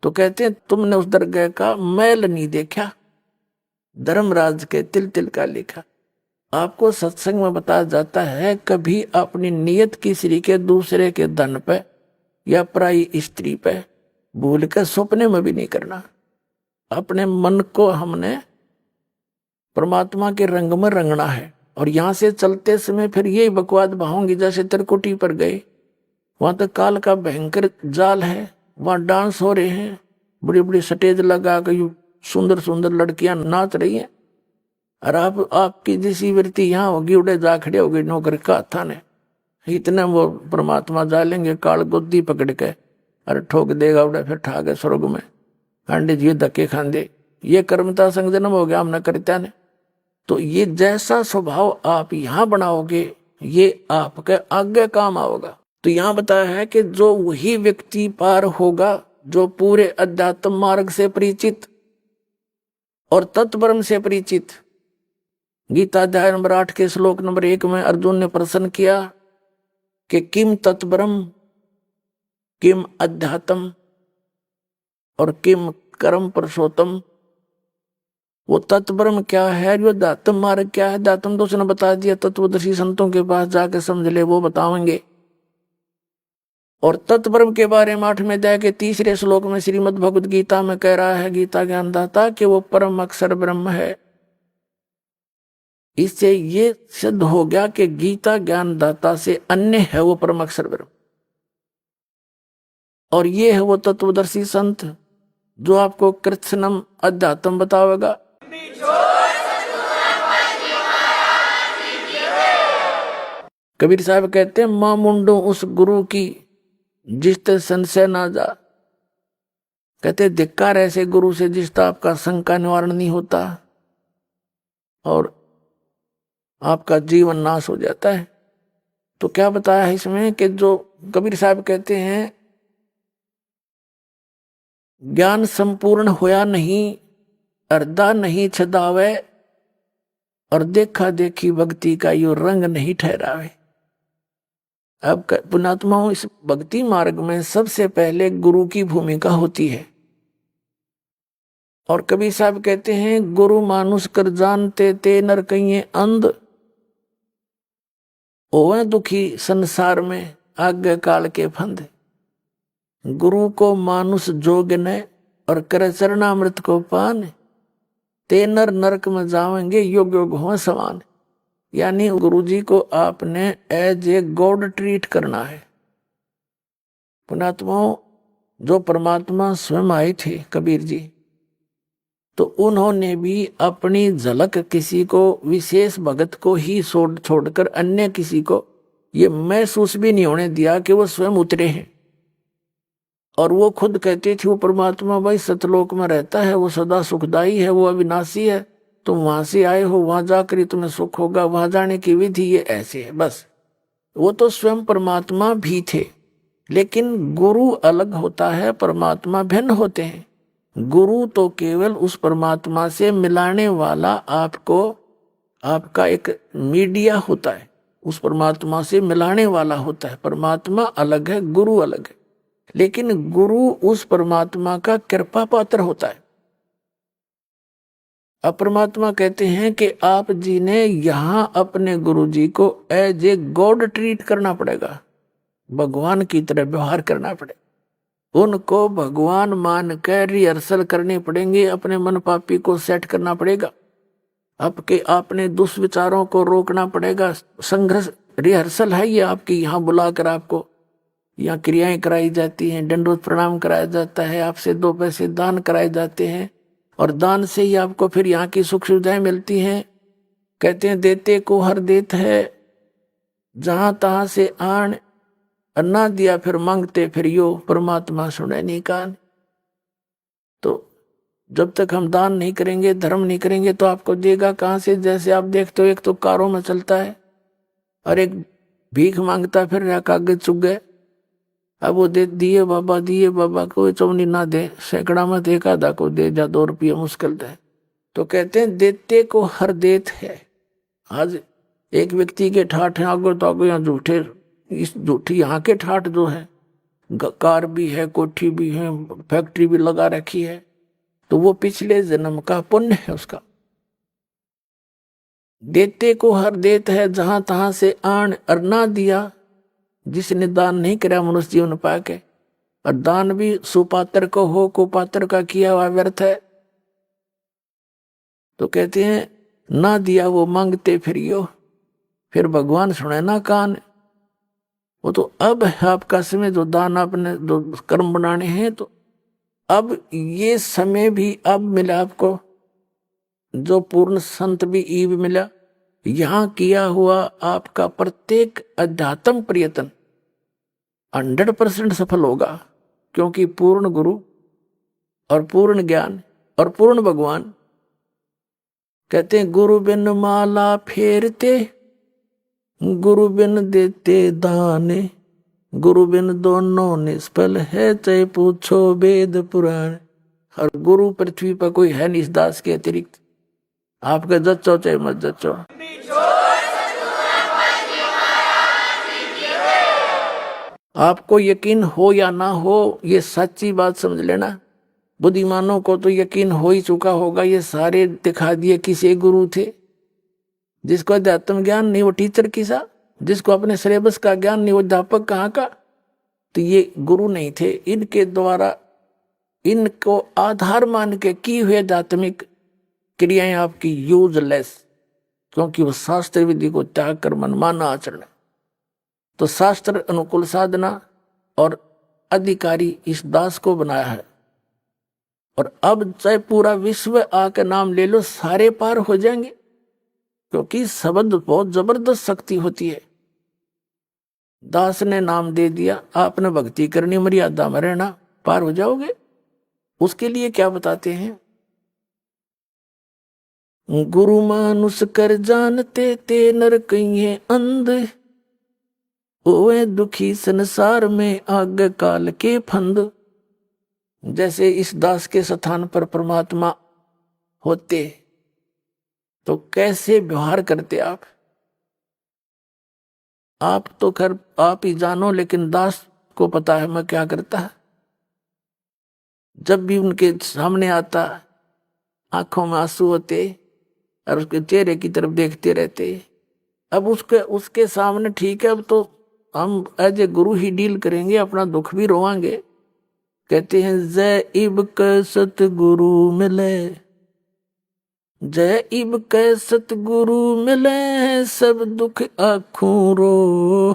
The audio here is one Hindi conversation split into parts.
तो कहते हैं तुमने उस दरगाह का मैल नहीं देखा, धर्मराज के तिल तिल का लिखा। आपको सत्संग में बताया जाता है कभी अपनी नियत किसी के दूसरे के धन पे या पराई स्त्री पे भूल कर सपने में भी नहीं करना। अपने मन को हमने परमात्मा के रंग में रंगना है। और यहां से चलते समय फिर यही बकवाद बहाऊंगी। जैसे त्रिकुटी पर गए, वहां तो काल का भयंकर जाल है, वहां डांस हो रहे हैं, बड़ी बड़ी स्टेज लगा कर सुंदर सुंदर लड़कियां नाच रही हैं। और आपकी जैसी वृत्ति यहाँ होगी, उड़े जा खड़े होगी नौकर का थाने, इतने वो परमात्मा जालेंगे काल गोदी पकड़ के, अरे ठोक देगा उड़े फिर ठा के स्वर्ग में, अंडे जी धक्के खांदे। ये कर्मता संग जन्म हो गया हमने करता ने। तो ये जैसा स्वभाव आप यहाँ बनाओगे ये आपके आगे काम आओगा। तो यहाँ बताया है कि जो वही व्यक्ति पार होगा जो पूरे अध्यात्म मार्ग से परिचित और तत्परम से परिचित। गीता अध्याय नंबर 8 के श्लोक नंबर 1 में अर्जुन ने प्रश्न किया कि किम तत्परम, किम अध्यात्म और किम कर्म पुरुषोत्तम। वो तत्परम क्या है, जो अध्यात्म मार्ग क्या है, अध्यात्म तो उसने बता दिया, तत्वदर्शी संतों के पास जाके समझ ले, वो बताएंगे। और तत्परम के बारे में 8वें अध्याय के 3 श्लोक में श्रीमद् भगवद गीता में कह रहा है गीता ज्ञानदाता कि वो परम अक्षर ब्रह्म है। इससे ये सिद्ध हो गया कि गीता ज्ञानदाता से अन्य है वो परम अक्षर ब्रह्म। और ये है वो तत्वदर्शी संत जो आपको कृत्स्नम अध्यात्म बतावेगा। कबीर साहब कहते हैं मां मुंडो उस गुरु की जिसते संशय ना जा। कहते धिक्कार ऐसे गुरु से जिसका आपका शंका निवारण नहीं होता और आपका जीवन नाश हो जाता है। तो क्या बताया है इसमें कि जो कबीर साहब कहते हैं ज्ञान संपूर्ण होया नहीं, अर्धा नहीं छदावे और देखा देखी भक्ति का यो रंग नहीं ठहरावे। अब पुणात्माओं इस भक्ति मार्ग में सबसे पहले गुरु की भूमिका होती है। और कबीर साहब कहते हैं गुरु मानुष कर जानते ते नर कहिए अंध, ओवे दुखी संसार में आज्ञा काल के फंद। गुरु को मानुष जोग ने और कर चरणामृत को पान, ते नर नरक में जावेंगे योग योग हो समान। यानी गुरुजी को आपने एज ए गॉड ट्रीट करना है। पुणात्माओं जो परमात्मा स्वयं आए थे कबीर जी, तो उन्होंने भी अपनी झलक किसी को विशेष भगत को ही छोड़कर अन्य किसी को ये महसूस भी नहीं होने दिया कि वो स्वयं उतरे हैं। और वो खुद कहते थे वो परमात्मा भाई सतलोक में रहता है, वो सदा सुखदाई है, वो अविनाशी है, तुम वहां से आए हो, वहां जाकर ही तुम्हें सुख होगा, वहां जाने की विधि ये ऐसे है। बस वो तो स्वयं परमात्मा भी थे। लेकिन गुरु अलग होता है, परमात्मा भिन्न होते हैं। गुरु तो केवल उस परमात्मा से मिलाने वाला आपको आपका एक मीडिया होता है, उस परमात्मा से मिलाने वाला होता है। परमात्मा अलग है, गुरु अलग है। लेकिन गुरु उस परमात्मा का कृपा पात्र होता है। अब परमात्मा कहते हैं कि आप जी ने यहां अपने गुरु जी को एज ए गॉड ट्रीट करना पड़ेगा, भगवान की तरह व्यवहार करना पड़ेगा। उनको भगवान मान कर रिहर्सल करने पड़ेंगे, अपने मन पापी को सेट करना पड़ेगा, आपने दुष्विचारों को रोकना पड़ेगा। संघर्ष रिहर्सल है ये आपकी। यहाँ बुलाकर आपको यहाँ क्रियाएं कराई जाती हैं, दंडोत प्रणाम कराया जाता है, आपसे 2 पैसे दान कराए जाते हैं और दान से ही आपको फिर यहाँ की सुख सुविधाएं मिलती हैं। कहते हैं देते को हर देत है, जहां तहां से आन, अन्ना दिया फिर मांगते फिर यो, परमात्मा सुने नहीं कान। तो जब तक हम दान नहीं करेंगे, धर्म नहीं करेंगे, तो आपको देगा कहां से। जैसे आप देखते हो एक तो कारों में चलता है और एक भीख मांगता फिर रहा कागज चुग गए। अब वो दिए बाबा को चौनी ना दे, सैकड़ा में एक आधा को दे, जा 2 रुपये मुश्किल दे। तो कहते हैं देते को हर देत है। आज एक व्यक्ति के ठाठ है आगो तो आगो यहाँ झूठे, इस झूठी यहाँ के ठाठ जो है कार भी है, कोठी भी है, फैक्ट्री भी लगा रखी है, तो वो पिछले जन्म का पुण्य है उसका। देते को हर देत है, जहां तहां से आन और ना दिया। जिसने दान नहीं करा मनुष्य जीवन पाके, और दान भी सुपात्र को हो, कुपात्र का किया हुआ व्यर्थ है। तो कहते हैं ना दिया वो मांगते फिरियो, फिर भगवान सुने ना कान। वो तो अब है आपका समय, जो दान आपने जो कर्म बनाने हैं, तो अब ये समय भी अब मिला आपको, जो पूर्ण संत भी ईव मिला। यहां किया हुआ आपका प्रत्येक अध्यात्म प्रयत्न 100% सफल होगा, क्योंकि पूर्ण गुरु और पूर्ण ज्ञान और पूर्ण भगवान। कहते हैं गुरु बिन माला फेरते, गुरु बिन देते दान, गुरु बिन दोनों निष्फल है, चाहे पूछो वेद पुराण। और गुरु पृथ्वी पर कोई है नहीं इस दास के अतिरिक्त। आपके जच्चो चाहे मत जच्चो, आपको यकीन हो या ना हो, ये सच्ची बात समझ लेना। बुद्धिमानों को तो यकीन हो ही चुका होगा, ये सारे दिखा दिए किसी गुरु थे। जिसको अध्यात्म ज्ञान नहीं वो टीचर किसा, जिसको अपने सिलेबस का ज्ञान नहीं वो अध्यापक कहाँ का। तो ये गुरु नहीं थे, इनके द्वारा इनको आधार मान के की हुए आध्यात्मिक क्रियाएं आपकी यूजलेस, क्योंकि वो शास्त्र विधि को त्याग कर मनमाना आचरण। तो शास्त्र अनुकूल साधना और अधिकारी इस दास को बनाया है। और अब चाहे पूरा विश्व आके नाम ले लो, सारे पार हो जाएंगे, क्योंकि शब्द बहुत जबरदस्त शक्ति होती है। दास ने नाम दे दिया, आपने भक्ति करनी, मर्यादा में रहना, पार हो जाओगे। उसके लिए क्या बताते हैं, गुरु मानुष कर जानते ते नर कहिए अंध, ओए दुखी संसार में आगे काल के फंद। जैसे इस दास के स्थान पर परमात्मा होते तो कैसे व्यवहार करते आप तो खैर आप ही जानो, लेकिन दास को पता है मैं क्या करता है। जब भी उनके सामने आता, आंखों में आंसू होते और उसके चेहरे की तरफ देखते रहते। अब उसके सामने ठीक है, अब तो हम as a Guru he deal करेंगे, अपना दुख भी रोवांगे। कहते हैं जय इब क सतगुरु मिले, जय इब क सतगुरु मिले, सब दुख आखूं रो,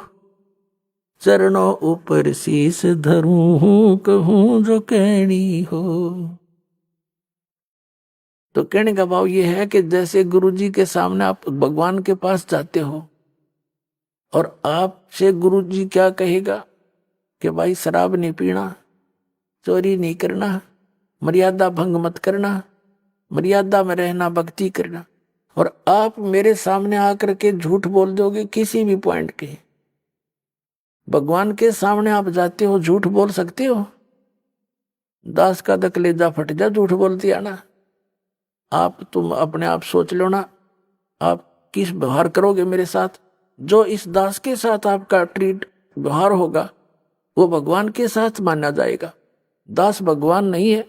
चरणों ऊपर शीस धरूं, कहूं जो कहनी हो। तो कहने का भाव ये है कि जैसे गुरु जी के सामने आप भगवान के पास जाते हो, और आपसे गुरु जी क्या कहेगा कि भाई शराब नहीं पीना, चोरी नहीं करना, मर्यादा भंग मत करना, मर्यादा में रहना, भक्ति करना। और आप मेरे सामने आकर के झूठ बोल दोगे किसी भी पॉइंट के, भगवान के सामने आप जाते हो, झूठ बोल सकते हो? दास का तो कलेजा फट जा झूठ बोलती आना। तुम अपने आप सोच लो ना, आप किस व्यवहार करोगे मेरे साथ। जो इस दास के साथ आपका व्यवहार होगा वो भगवान के साथ माना जाएगा। दास भगवान नहीं है,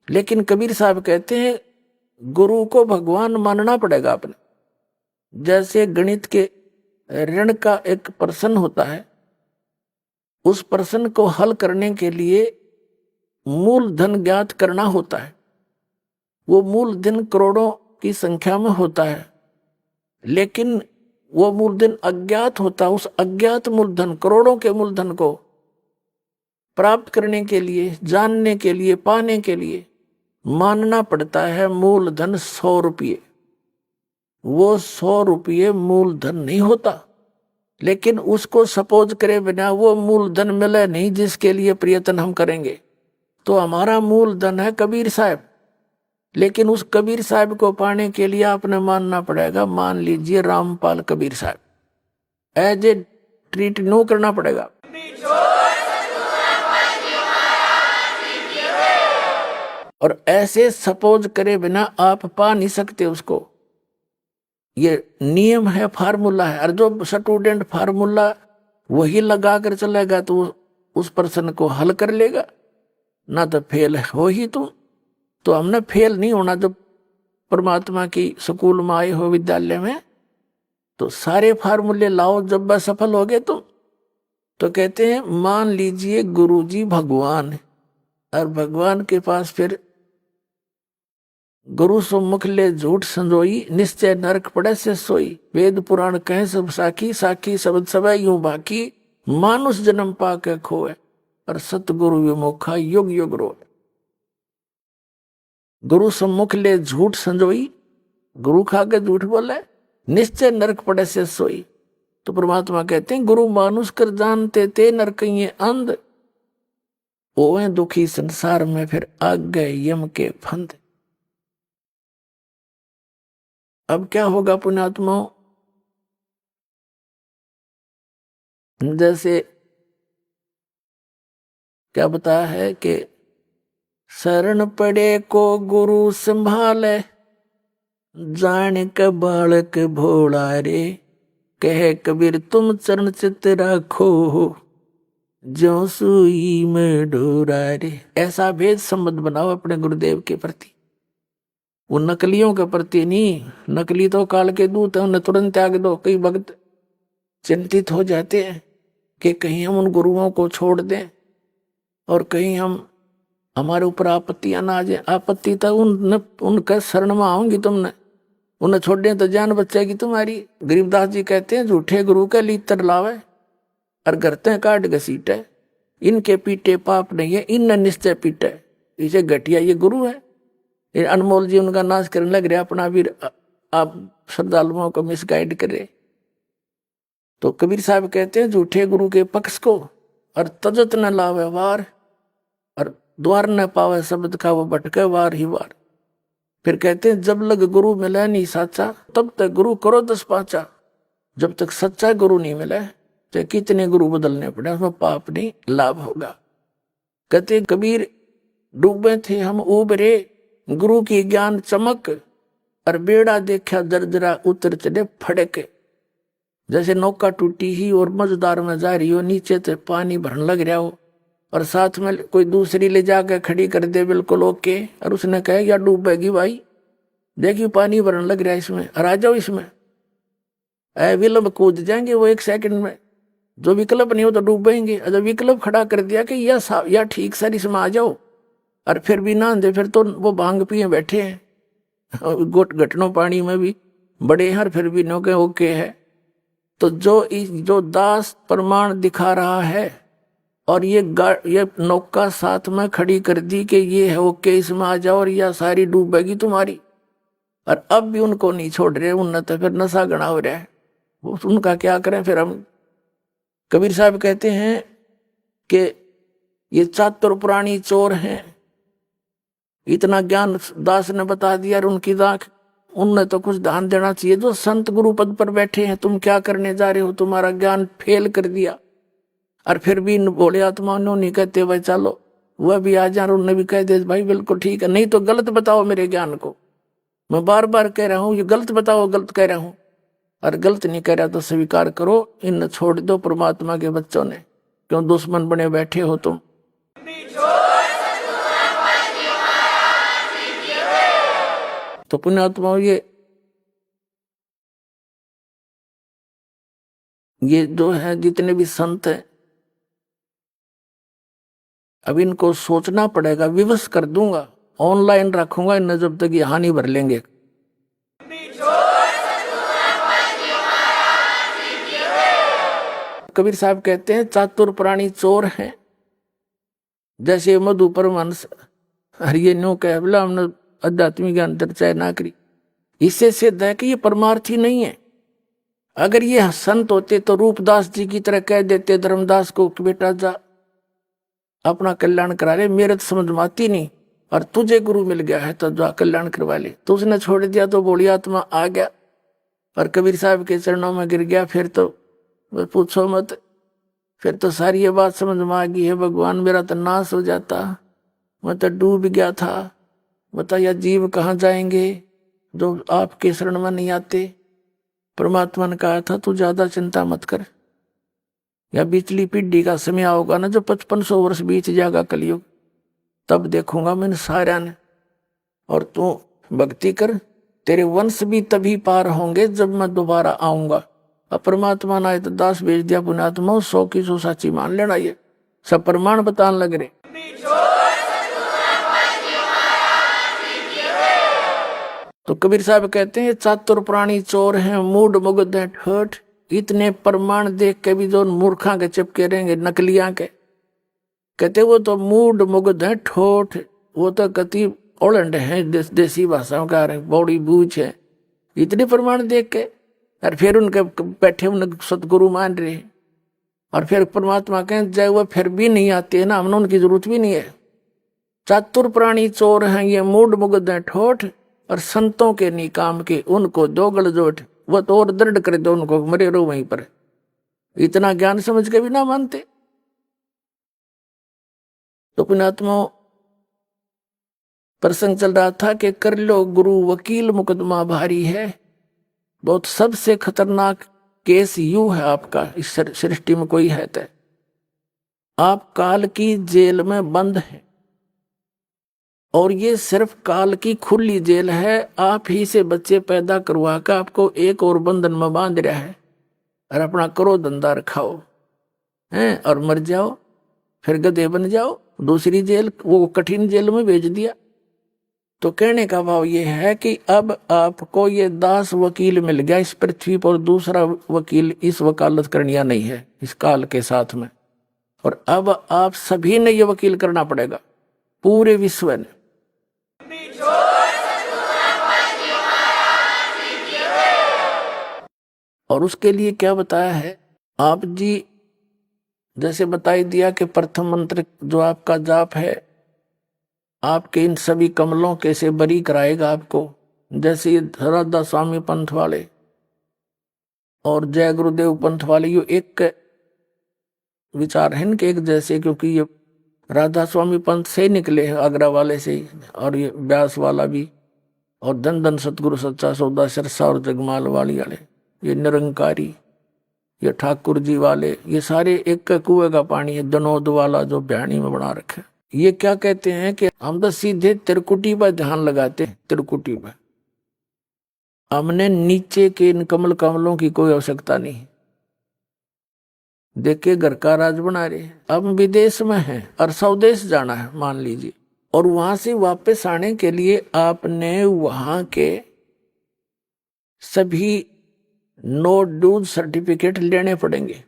लेकिन कबीर साहब कहते हैं गुरु को भगवान मानना पड़ेगा आपने। जैसे गणित के ऋण का एक प्रश्न होता है, उस प्रश्न को हल करने के लिए मूलधन ज्ञात करना होता है। वो मूलधन करोड़ों की संख्या में होता है, लेकिन वो मूलधन अज्ञात होता है। उस अज्ञात मूलधन, करोड़ों के मूलधन को प्राप्त करने के लिए, जानने के लिए, पाने के लिए मानना पड़ता है मूलधन 100 रुपये। वो 100 रुपये मूलधन नहीं होता, लेकिन उसको सपोज करे बिना वो मूलधन मिले नहीं जिसके लिए प्रयत्न हम करेंगे। तो हमारा मूलधन है कबीर साहब, लेकिन उस कबीर साहब को पाने के लिए आपने मानना पड़ेगा, मान लीजिए रामपाल कबीर साहब, एज ए ट्रीट नो करना पड़ेगा। और ऐसे सपोज करे बिना आप पा नहीं सकते उसको। ये नियम है, फार्मूला है। और जो स्टूडेंट फार्मूला वही लगा कर चलेगा तो उस प्रश्न को हल कर लेगा, ना तो फेल हो ही तुम। तो हमने फेल नहीं होना। जब परमात्मा की स्कूल में आए हो, विद्यालय में, तो सारे फार्मूले लाओ। जब वह सफल हो गए तुम, तो कहते हैं मान लीजिए गुरुजी भगवान है, और भगवान के पास फिर गुरु सम्मुख ले झूठ संजोई, निश्चय नरक पड़े से सोई। वेद पुराण कहे सब साखी, साखी शब्द सब यूं बाकी। मानुष जन्म पाके खोए, और सतगुरु विमुखा युग युग रोए। गुरु सम्मुख ले झूठ संजोई, गुरु खा के झूठ बोले, निश्चय नरक पड़े से सोई। तो परमात्मा कहते हैं गुरु मानुष कर जानते ते नरक ये अंध, ओए दुखी संसार में फिर आग गए यम के फंद। अब क्या होगा पुण्यात्माओं? जैसे क्या बताया है कि शरण पड़े को गुरु संभाले, जान के बालक भोला रे। कहे कबीर तुम चरण चित रखो, जो सुई में डोरा रे। ऐसा भेद संबंध बनाओ अपने गुरुदेव के प्रति, वो नकलियों के प्रति नहीं। नकली तो काल के दूत है, उन्हें तुरंत त्याग दो। कई भक्त चिंतित हो जाते हैं कि कहीं हम उन गुरुओं को छोड़ दें और कहीं हम हमारे ऊपर आपत्तियां ना आ जाए। आपत्ति तो उनके शरण में आऊंगी तुमने, उन्हें छोड़ दें तो जान बचेगी तुम्हारी। गरीबदास जी कहते हैं झूठे गुरु के लीतर लावे, और करते हैं काट घसीटे। इनके पीटे पाप नहीं है, इन निश्चय पीटे। इसे घटिया ये गुरु है। ये अनमोल जी उनका नाश करने लग रहे, अपना भी आप श्रद्धालुओं को मिसगाइड करे। तो कबीर साहब कहते हैं झूठे गुरु के पक्ष को, और तजत न लावे वार, और द्वार न पावे शब्द का वो भटके वार ही वार। फिर कहते हैं जब लग गुरु मिले नहीं साचा, तब तक गुरु करो 10 पाचा। जब तक सच्चा गुरु नहीं मिले, चाहे कितने गुरु बदलने पड़े, उसमें पाप नहीं लाभ होगा। कहते कबीर डूबे थे हम उबरे, गुरु की ज्ञान चमक, और बेड़ा देखा दरदरा उतर चले फड़के। जैसे नौका टूटी ही और मझदार में जा रही हो, नीचे से पानी भरने लग रहा हो, और साथ में कोई दूसरी ले जाकर खड़ी कर दे बिल्कुल ओके, और उसने कहे या डूबेगी भाई, देखिए पानी भरने लग रहा है इसमें, और आ जाओ इसमें। विलंब कूद जाएंगे वो 1 सेकंड में। जो विकल्प नहीं हो तो डूबेंगे। अगर विकल्प खड़ा कर दिया कि या ठीक सर इसमें आ जाओ, और फिर भी ना दे, फिर तो वो भांग पिए बैठे हैं घुटनों पानी में भी बड़े हैं, और फिर भी नो के ओके है। तो जो दास प्रमाण दिखा रहा है, और ये नौका साथ में खड़ी कर दी कि ये है ओके इसमें आ जाओ, और यह सारी डूबेगी तुम्हारी, और अब भी उनको नहीं छोड़ रहे। उन्हें तो फिर नशा गणा हो रहा है, वो उनका क्या करें फिर हम। कबीर साहब कहते हैं कि ये चातुर पुरानी चोर हैं। इतना ज्ञान दास ने बता दिया, और उनकी दाख उनने तो कुछ ध्यान देना चाहिए। जो संत गुरु पद पर बैठे हैं, तुम क्या करने जा रहे हो? तुम्हारा ज्ञान फेल कर दिया। और फिर भी बोले आत्मा नहीं कहते भाई चलो वह भी आ जाए, उन्होंने भी कह दे भाई बिल्कुल ठीक है, नहीं तो गलत बताओ मेरे ज्ञान को। मैं बार बार कह रहा हूं ये गलत बताओ, गलत कह रहा हूं। और गलत नहीं कह रहा तो स्वीकार करो, इन छोड़ दो परमात्मा के बच्चों ने, क्यों दुश्मन बने बैठे हो तुम। तो पुण्यात्मा ये जो है जितने भी संत हैं, अब इनको सोचना पड़ेगा। विवश कर दूंगा, ऑनलाइन रखूंगा इन्हें जब तक ये हानि भर लेंगे। कबीर साहब कहते हैं चातुर प्राणी चोर हैं। जैसे मधु परमहंस हरिये नो कह बोला हमने आध्यात्मिक ज्ञान चर्चा ना करी, इससे सिद्ध है कि ये परमार्थी नहीं है। अगर ये संत होते तो रूपदास जी की तरह कह देते धर्मदास को कि बेटा जा अपना कल्याण करा ले, मेरे तो समझ में आती नहीं, और तुझे गुरु मिल गया है तो जा कल्याण करवा ले। तो उसने छोड़ दिया तो बोली आत्मा आ गया और कबीर साहब के चरणों में गिर गया। फिर तो पूछो मत, फिर तो सारी ये बात समझ में आ गई है, भगवान मेरा तो नाश हो जाता, मैं तो डूब गया था। बताइए जीव कहाँ जाएंगे जो आपके शरण में नहीं आते। परमात्मा ने कहा था तू ज्यादा चिंता मत कर, या पिछली पीढ़ी का समय होगा ना, जो 5500 वर्ष बीत जाएगा कलयुग, तब देखूंगा मैंने सारा ने। और तू भक्ति कर, तेरे वंश भी तभी पार होंगे जब मैं दोबारा आऊंगा। अब परमात्मा ने तो दास भेज दिया पुण्यात्मा, 100 की 100 साची मान लेना। ये सब प्रमाण बताने लग रहे। तो कबीर साहब कहते हैं चातुर प्राणी चोर हैं, मूड मुग्ध है ठोठ। इतने प्रमाण देख के भी जो मूर्खा के चिपके रहेंगे नकलियां के, कहते वो तो मूड मुग्ध है ठोठ, वो तो कति ओलंड है, देसी भाषाओं का बौड़ी बूझ है। इतने प्रमाण देख के और फिर उनके बैठे उन सतगुरु मान रहे, और फिर परमात्मा कहें जय वो फिर भी नहीं आते है ना, हमने उनकी जरूरत भी नहीं है। चातुर प्राणी चोर हैं ये, मूड मुग्ध है ठोठ, और संतों के निकाम के उनको दो गलजोट। वो तो और दृढ़ कर दो उनको, मरे रहो वहीं पर। इतना ज्ञान समझ के भी ना मानते। तो पुण्यात्मा प्रसंग चल रहा था कि कर लो गुरु वकील मुकदमा भारी है। बहुत सबसे खतरनाक केस यू है आपका इस सृष्टि में कोई है तो आप काल की जेल में बंद हैं, और ये सिर्फ काल की खुली जेल है। आप ही से बच्चे पैदा करवा कर आपको एक और बंधन में बांध रहा है, और अपना करो धंधा रखाओ हैं, और मर जाओ फिर गधे बन जाओ, दूसरी जेल वो कठिन जेल में भेज दिया। तो कहने का भाव ये है कि अब आपको ये दास वकील मिल गया इस पृथ्वी पर, दूसरा वकील इस वकालत करनिया नहीं है इस काल के साथ में। और अब आप सभी ने ये वकील करना पड़ेगा, पूरे विश्व ने। और उसके लिए क्या बताया है आप जी, जैसे बताई दिया कि प्रथम मंत्र जो आपका जाप है, आपके इन सभी कमलों के से बरी कराएगा आपको। जैसे ये राधा स्वामी पंथ वाले और जय गुरुदेव पंथ वाले, ये एक विचार है इनके एक जैसे, क्योंकि ये राधा स्वामी पंथ से निकले हैं, आगरा वाले से ही, और ये व्यास वाला भी, और धन धन सतगुरु सच्चा सौदा सिरसा और जगमाल वाली वाले, ये निरंकारी, ये ठाकुर जी वाले, ये सारे एक कुएं का पानी है। दनोद वाला जो बयानी में बना रखे, ये क्या कहते हैं कि हम तो सीधे त्रिकुटी पर ध्यान लगाते हैं। त्रिकुटी पर हमने नीचे के इन कमल कमलों की कोई आवश्यकता नहीं। देखे घर का राज बना रहे, अब विदेश में है और स्वदेश जाना है मान लीजिए, और वहां से वापस आने के लिए आपने वहां के सभी नो ड्यूज सर्टिफिकेट लेने पड़ेंगे,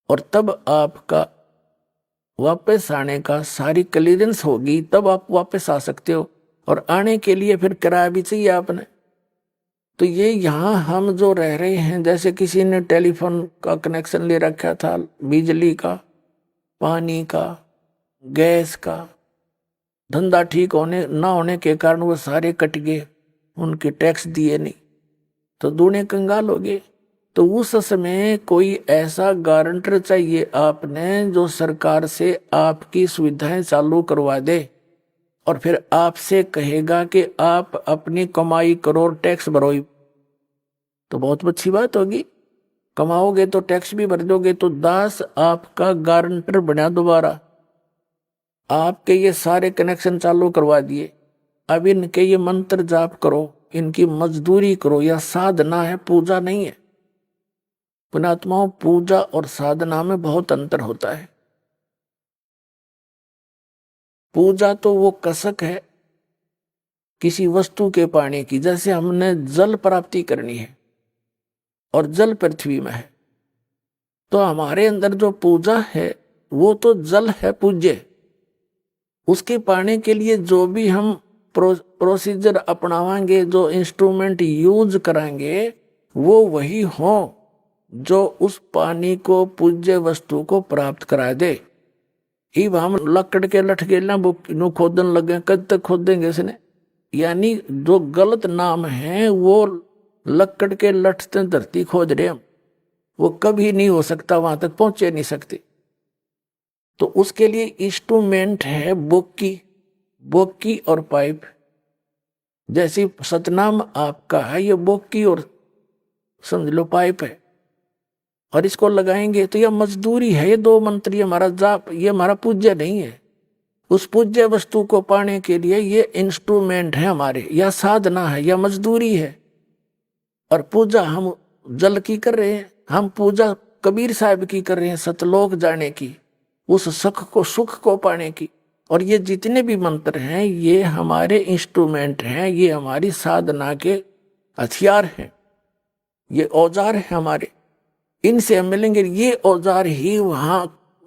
और तब आपका वापस आने का सारी क्लियरेंस होगी, तब आप वापस आ सकते हो। और आने के लिए फिर किराया भी चाहिए आपने। तो ये यहाँ हम जो रह रहे हैं, जैसे किसी ने टेलीफोन का कनेक्शन ले रखा था, बिजली का, पानी का, गैस का, धंधा ठीक होने ना होने के कारण वो सारे कट गए, उनके टैक्स दिए नहीं, तो दूने कंगाल हो गए। तो उस समय कोई ऐसा गारंटर चाहिए आपने जो सरकार से आपकी सुविधाएं चालू करवा दे, और फिर आपसे कहेगा कि आप अपनी कमाई करो, टैक्स भरो। तो बहुत अच्छी बात होगी, कमाओगे तो टैक्स भी भर दोगे। तो दास आपका गारंटर बना दोबारा, आपके ये सारे कनेक्शन चालू करवा दिए। अब इनके ये मंत्र जाप करो, इनकी मजदूरी करो। यह साधना है, पूजा नहीं है। पुण्यात्माओं, पूजा और साधना में बहुत अंतर होता है। पूजा तो वो कसक है किसी वस्तु के पाने की, जैसे हमने जल प्राप्ति करनी है और जल पृथ्वी में है, तो हमारे अंदर जो पूजा है वो तो जल है पूज्य। उसके पाने के लिए जो भी हम प्रोसीजर अपनावाएंगे, जो इंस्ट्रूमेंट यूज कराएंगे, वो वही हो जो उस पानी को, पूज्य वस्तु को प्राप्त करा दे। इब हम लकड़ के लठ गेलना नु खोदन लगे, कद तक खोदेंगे इसने? यानी जो गलत नाम है वो लकड़ के लठ से धरती खोद रहे हम, वो कभी नहीं हो सकता, वहां तक पहुंचे नहीं सकते। तो उसके लिए इंस्ट्रूमेंट है बोकी, बोकी और पाइप। जैसी सतनाम आपका है, ये बोकी और समझ लो पाइप है। और इसको लगाएंगे तो यह मजदूरी है। ये 2 मंत्र, ये हमारा जाप, ये हमारा पूज्य नहीं है। उस पूज्य वस्तु को पाने के लिए ये इंस्ट्रूमेंट है हमारे, या साधना है, या मजदूरी है। और पूजा हम जल की कर रहे हैं, हम पूजा कबीर साहब की कर रहे हैं, सतलोक जाने की, उस सुख को पाने की। और ये जितने भी मंत्र हैं ये हमारे इंस्ट्रूमेंट हैं, ये हमारी साधना के हथियार हैं, ये औजार हैं हमारे। इनसे हम मिलेंगे, ये औजार ही वहां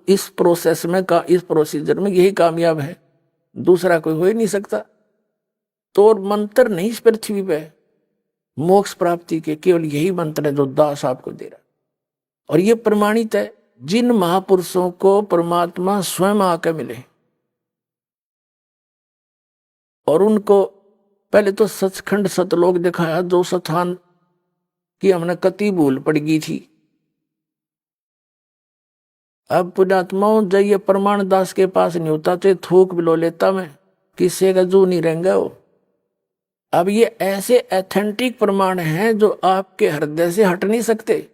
इस प्रोसेस में का, इस प्रोसीजर में यही कामयाब है, दूसरा कोई हो ही नहीं सकता। तो और मंत्र नहीं इस पृथ्वी पे मोक्ष प्राप्ति के, केवल यही मंत्र है जो दास आपको दे रहा। और ये प्रमाणित है, जिन महापुरुषों को परमात्मा स्वयं आकर मिले और उनको पहले तो सचखंड सतलोक दिखाया, जो स्थान की हमने कति भूल पड़ गई थी। अब पुण्यात्माओं जब ये प्रमाण दास के पास नहीं होता तो थूक बिलो लेता मैं, किसी का जू नहीं रहेंगे वो। अब ये ऐसे एथेंटिक प्रमाण हैं जो आपके हृदय से हट नहीं सकते।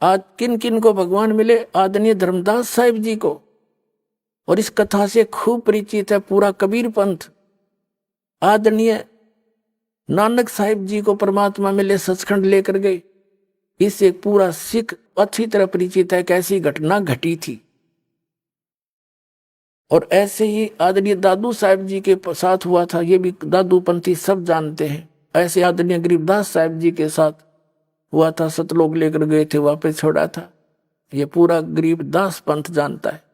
आज किन किन को भगवान मिले? आदरणीय धर्मदास साहिब जी को, और इस कथा से खूब परिचित है पूरा कबीर पंथ। आदरणीय नानक साहिब जी को परमात्मा मिले, सचखंड लेकर गए। इससे पूरा सिख अच्छी तरह परिचित है कैसी घटना घटी थी। और ऐसे ही आदरणीय दादू साहिब जी के साथ हुआ था, ये भी दादू पंथी सब जानते हैं। ऐसे आदरणीय गरीबदास साहिब जी के साथ हुआ था, सतलोक लेकर गए थे, वापस छोड़ा था, ये पूरा गरीबदास पंथ जानता है।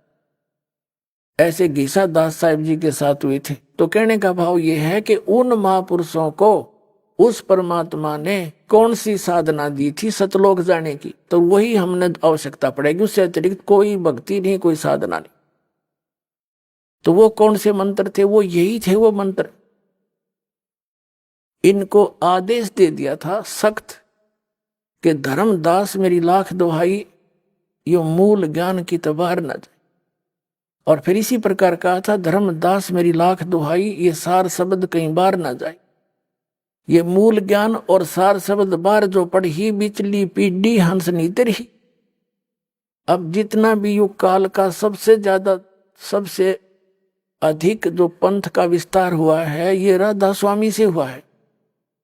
ऐसे घीसा दास साहिब जी के साथ हुए थे। तो कहने का भाव ये है कि उन महापुरुषों को उस परमात्मा ने कौन सी साधना दी थी सतलोक जाने की, तो वही हमने आवश्यकता पड़ेगी, उससे अतिरिक्त कोई भक्ति नहीं, कोई साधना नहीं। तो वो कौन से मंत्र थे? वो यही थे वो मंत्र। इनको आदेश दे दिया था सख्त कि धर्मदास मेरी लाख दुहाई, यो मूल ज्ञान की तबार न जाए। और फिर इसी प्रकार कहा था, धर्मदास मेरी लाख दुहाई, ये सार शब्द कई बार ना जाए। ये मूल ज्ञान और सार शब्द बार जो पढ़ी, बिचली पीढ़ी हंस नीतर ही। अब जितना भी युग काल का सबसे ज्यादा, सबसे अधिक जो पंथ का विस्तार हुआ है, ये राधा स्वामी से हुआ है,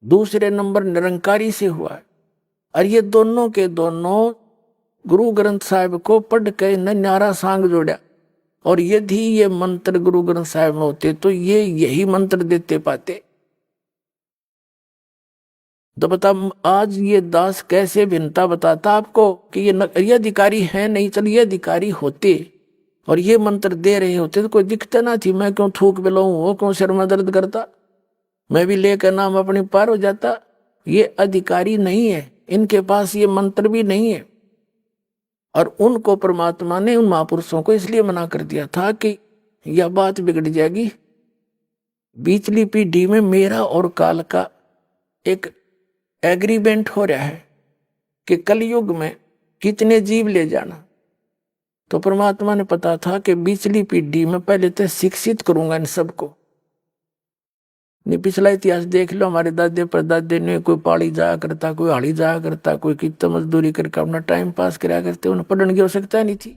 दूसरे नंबर निरंकारी से हुआ है। और ये दोनों के दोनों गुरु ग्रंथ साहिब को पढ़ के न्यारा सांग जोड़ा। और यदि ये मंत्र गुरु ग्रंथ साहिब में होते तो ये यही मंत्र देते पाते। तो बता आज ये दास कैसे भिन्नता बताता आपको कि ये अधिकारी है नहीं। चल ये अधिकारी होते और ये मंत्र दे रहे होते तो कोई दिक्कत ना थी। मैं क्यों थूक बिलाऊं, वो क्यों सिर में दर्द करता, मैं भी लेकर नाम अपनी पार हो जाता। ये अधिकारी नहीं है, इनके पास ये मंत्र भी नहीं है। और उनको परमात्मा ने, उन महापुरुषों को इसलिए मना कर दिया था कि यह बात बिगड़ जाएगी। बीचली पीढ़ी में मेरा और काल का एक एग्रीमेंट हो रहा है कि कलयुग में कितने जीव ले जाना। तो परमात्मा ने पता था कि बीचली पीढ़ी में पहले तो शिक्षित करूंगा इन सबको। नहीं पिछला इतिहास देख लो, हमारे दादे परदादे ने कोई पाड़ी जाया करता, कोई हाड़ी जाया करता, कोई कितना मजदूरी करके अपना टाइम पास कराया करते, उन्हें पढ़ने की आवश्यकता नहीं थी।